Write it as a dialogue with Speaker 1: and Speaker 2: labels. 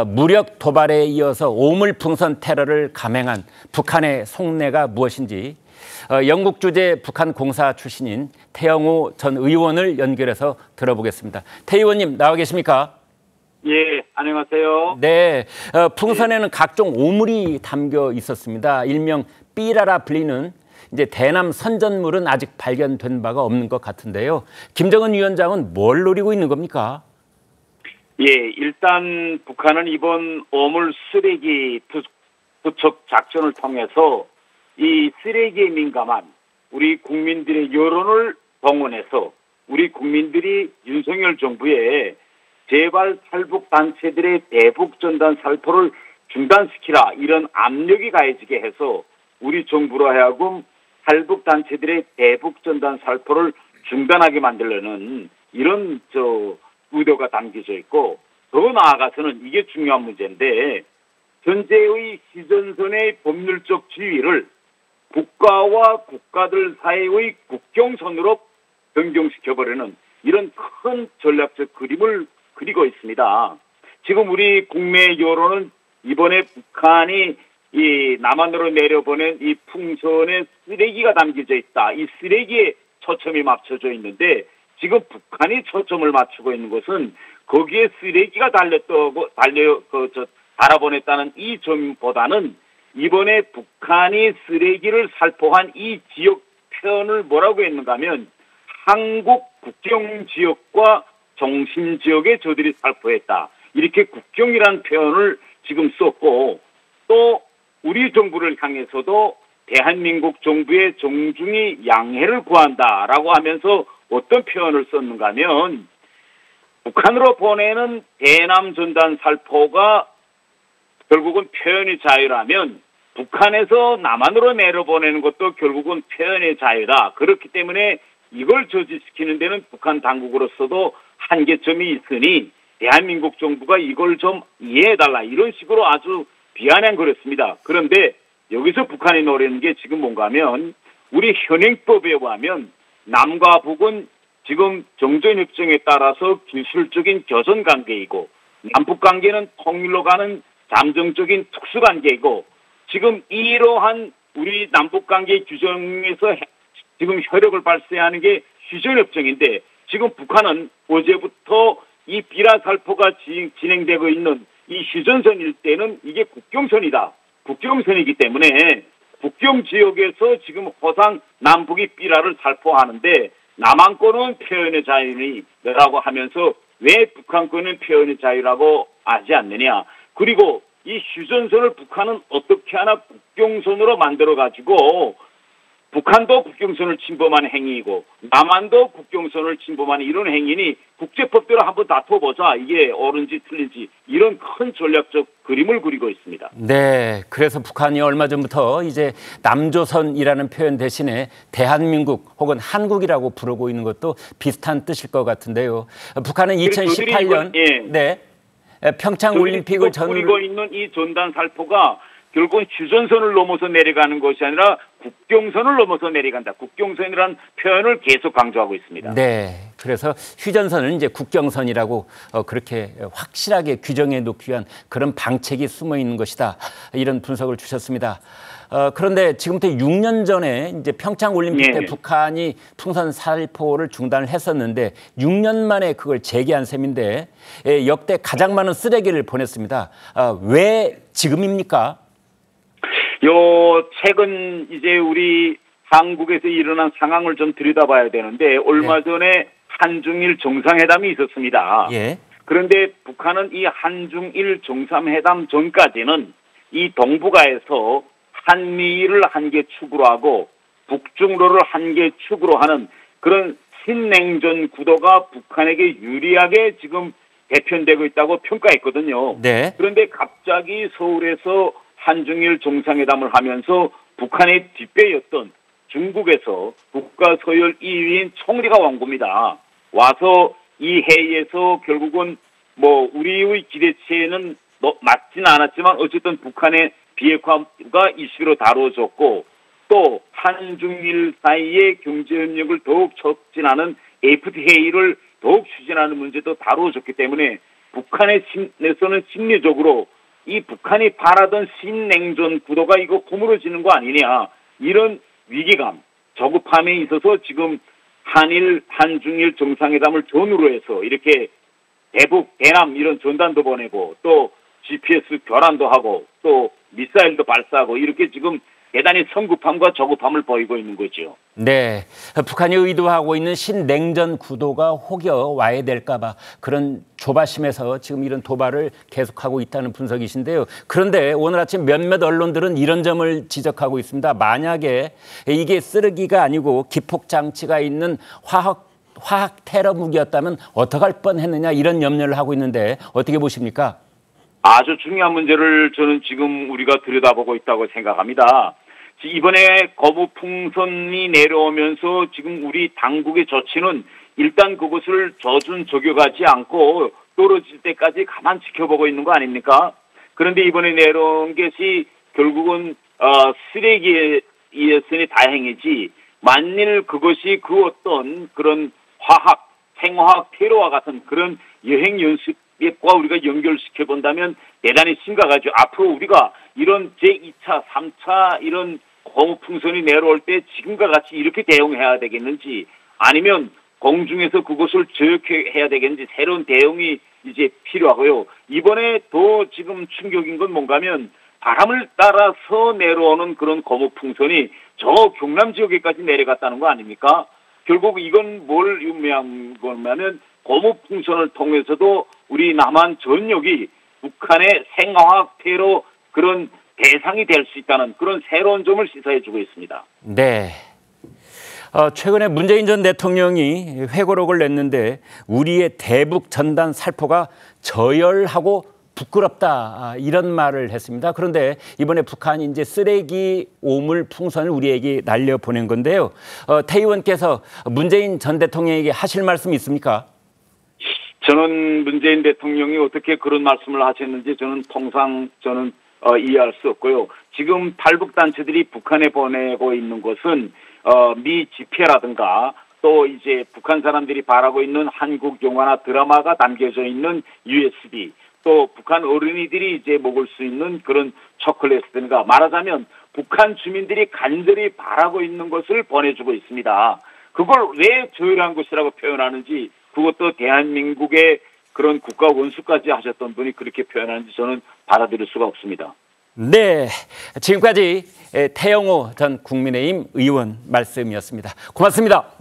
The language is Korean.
Speaker 1: 무력 도발에 이어서 오물풍선 테러를 감행한 북한의 속내가 무엇인지 영국 주재 북한 공사 출신인 태영호 전 의원을 연결해서 들어보겠습니다. 태 의원님 나와 계십니까?
Speaker 2: 예, 안녕하세요.
Speaker 1: 네, 풍선에는 각종 오물이 담겨 있었습니다. 일명 삐라라 불리는 이제 대남 선전물은 아직 발견된 바가 없는 것 같은데요. 김정은 위원장은 뭘 노리고 있는 겁니까?
Speaker 2: 예, 일단 북한은 이번 오물 쓰레기 투척 작전을 통해서 이 쓰레기에 민감한 우리 국민들의 여론을 동원해서 우리 국민들이 윤석열 정부에 제발 탈북 단체들의 대북 전단 살포를 중단시키라 이런 압력이 가해지게 해서 우리 정부로 하여금 탈북 단체들의 대북 전단 살포를 중단하게 만들려는 이런 의도가 담겨져 있고, 더 나아가서는 이게 중요한 문제인데, 현재의 시전선의 법률적 지위를 국가와 국가들 사이의 국경선으로 변경시켜버리는 이런 큰 전략적 그림을 그리고 있습니다. 지금 우리 국내 여론은 이번에 북한이 이 남한으로 내려보낸 이 풍선에 쓰레기가 담겨져 있다. 이 쓰레기에 초점이 맞춰져 있는데, 지금 북한이 초점을 맞추고 있는 것은 거기에 쓰레기가 달아보냈다는 이 점보다는 이번에 북한이 쓰레기를 살포한 이 지역 표현을 뭐라고 했는가 하면 한국 국경 지역과 정심 지역에 저들이 살포했다. 이렇게 국경이라는 표현을 지금 썼고, 또 우리 정부를 향해서도 대한민국 정부의 정중히 양해를 구한다라고 하면서 어떤 표현을 썼는가 하면 북한으로 보내는 대남 전단 살포가 결국은 표현의 자유라면 북한에서 남한으로 내려보내는 것도 결국은 표현의 자유다. 그렇기 때문에 이걸 저지시키는 데는 북한 당국으로서도 한계점이 있으니 대한민국 정부가 이걸 좀 이해해달라. 이런 식으로 아주 비아냥거렸습니다. 그런데 여기서 북한이 노리는 게 지금 뭔가 하면 우리 현행법에 의하면 남과 북은 지금 정전협정에 따라서 기술적인 교전관계이고 남북관계는 통일로 가는 잠정적인 특수관계이고, 지금 이러한 우리 남북관계 규정에서 지금 효력을 발휘하는 게 휴전협정인데, 지금 북한은 어제부터 이 비라살포가 진행되고 있는 이 휴전선 일대는 이게 국경선이다. 국경선이기 때문에 국경 지역에서 지금 호상 남북이 삐라를 살포하는데 남한 거는 표현의 자유라고 하면서 왜 북한 거는 표현의 자유라고 하지 않느냐. 그리고 이 휴전선을 북한은 어떻게 하나 국경선으로 만들어가지고 북한도 국경선을 침범하는 행위이고 남한도 국경선을 침범하는 이런 행위니 국제법대로 한번 다퉈보자. 이게 옳은지 틀린지 이런 큰 전략적 그림을 그리고 있습니다.
Speaker 1: 네, 그래서 북한이 얼마 전부터 이제 남조선이라는 표현 대신에 대한민국 혹은 한국이라고 부르고 있는 것도 비슷한 뜻일 것 같은데요. 북한은 2018년 네, 평창 올림픽을
Speaker 2: 그리고 있는 이 전단 살포가 결국은 휴전선을 넘어서 내려가는 것이 아니라 국경선을 넘어서 내려간다. 국경선이라는 표현을 계속 강조하고 있습니다.
Speaker 1: 네, 그래서 휴전선을 이제 국경선이라고 그렇게 확실하게 규정해 놓기 위한 그런 방책이 숨어 있는 것이다. 이런 분석을 주셨습니다. 그런데 지금부터 6년 전에 이제 평창 올림픽 때 북한이 풍선 살포를 중단을 했었는데 6년 만에 그걸 재개한 셈인데 역대 가장 많은 쓰레기를 보냈습니다. 왜 지금입니까?
Speaker 2: 최근 이제 우리 한국에서 일어난 상황을 좀 들여다봐야 되는데 얼마 전에 한중일 정상회담이 있었습니다. 그런데 북한은 이 한중일 정상회담 전까지는 이 동북아에서 한미일을 한 개 축으로 하고 북중로를 한 개 축으로 하는 그런 신냉전 구도가 북한에게 유리하게 지금 대표되고 있다고 평가했거든요. 그런데 갑자기 서울에서 한중일 정상회담을 하면서 북한의 뒷배였던 중국에서 국가서열 2위인 총리가 온 겁니다. 와서 이 회의에서 결국은 뭐 우리의 기대치에는 맞지는 않았지만 어쨌든 북한의 비핵화가 이슈로 다뤄졌고, 또 한중일 사이의 경제협력을 더욱 촉진하는 FTA 회의를 더욱 추진하는 문제도 다루어졌기 때문에 북한의 내에서는 심리적으로 이 북한이 바라던 신냉전 구도가 이거 고무러지는 거 아니냐, 이런 위기감, 저급함에 있어서 지금 한일, 한중일 정상회담을 전후로 해서 이렇게 대북, 대남 이런 전단도 보내고 또 GPS 교란도 하고 또 미사일도 발사하고 이렇게 지금 대단히 성급함과 저급함을 보이고 있는 거죠.
Speaker 1: 네, 북한이 의도하고 있는 신냉전 구도가 혹여 와해될까 봐 그런 조바심에서 지금 이런 도발을 계속하고 있다는 분석이신데요. 그런데 오늘 아침 몇몇 언론들은 이런 점을 지적하고 있습니다. 만약에 이게 쓰레기가 아니고 기폭장치가 있는 화학 테러 무기였다면 어떡할 뻔했느냐, 이런 염려를 하고 있는데 어떻게 보십니까?
Speaker 2: 아주 중요한 문제를 저는 지금 우리가 들여다보고 있다고 생각합니다. 이번에 거부풍선이 내려오면서 지금 우리 당국의 조치는 일단 그것을 저격하지 않고 떨어질 때까지 가만 지켜보고 있는 거 아닙니까? 그런데 이번에 내려온 것이 결국은 쓰레기였으니 다행이지, 만일 그것이 그 어떤 그런 생화학 테러와 같은 그런 여행 연습과 우리가 연결시켜 본다면 대단히 심각하죠. 앞으로 우리가 이런 제2차, 3차 이런 고무풍선이 내려올 때 지금과 같이 이렇게 대응해야 되겠는지, 아니면 공중에서 그것을 저격해야 되겠는지 새로운 대응이 이제 필요하고요. 이번에 더 지금 충격인 건 뭔가 하면 바람을 따라서 내려오는 그런 고무풍선이 저 경남 지역에까지 내려갔다는 거 아닙니까? 결국 이건 뭘 의미한 거냐면 고무풍선을 통해서도 우리 남한 전역이 북한의 생화학 테러 그런 대상이 될 수 있다는 그런 새로운 점을 시사해주고 있습니다.
Speaker 1: 네. 최근에 문재인 전 대통령이 회고록을 냈는데 우리의 대북 전단 살포가 저열하고 부끄럽다, 이런 말을 했습니다. 그런데 이번에 북한이 이제 쓰레기 오물 풍선을 우리에게 날려보낸 건데요. 태 의원께서 문재인 전 대통령에게 하실 말씀이 있습니까?
Speaker 2: 저는 문재인 대통령이 어떻게 그런 말씀을 하셨는지 통상 이해할 수 없고요. 지금 탈북단체들이 북한에 보내고 있는 것은 미 지폐라든가 또 이제 북한 사람들이 바라고 있는 한국 영화나 드라마가 담겨져 있는 USB, 또 북한 어린이들이 이제 먹을 수 있는 그런 초콜릿이든가, 말하자면 북한 주민들이 간절히 바라고 있는 것을 보내주고 있습니다. 그걸 왜 저열한 것이라고 표현하는지, 그것도 대한민국의 그런 국가 원수까지 하셨던 분이 그렇게 표현하는지 저는 받아들일 수가 없습니다.
Speaker 1: 네, 지금까지 태영호 전 국민의힘 의원 말씀이었습니다. 고맙습니다.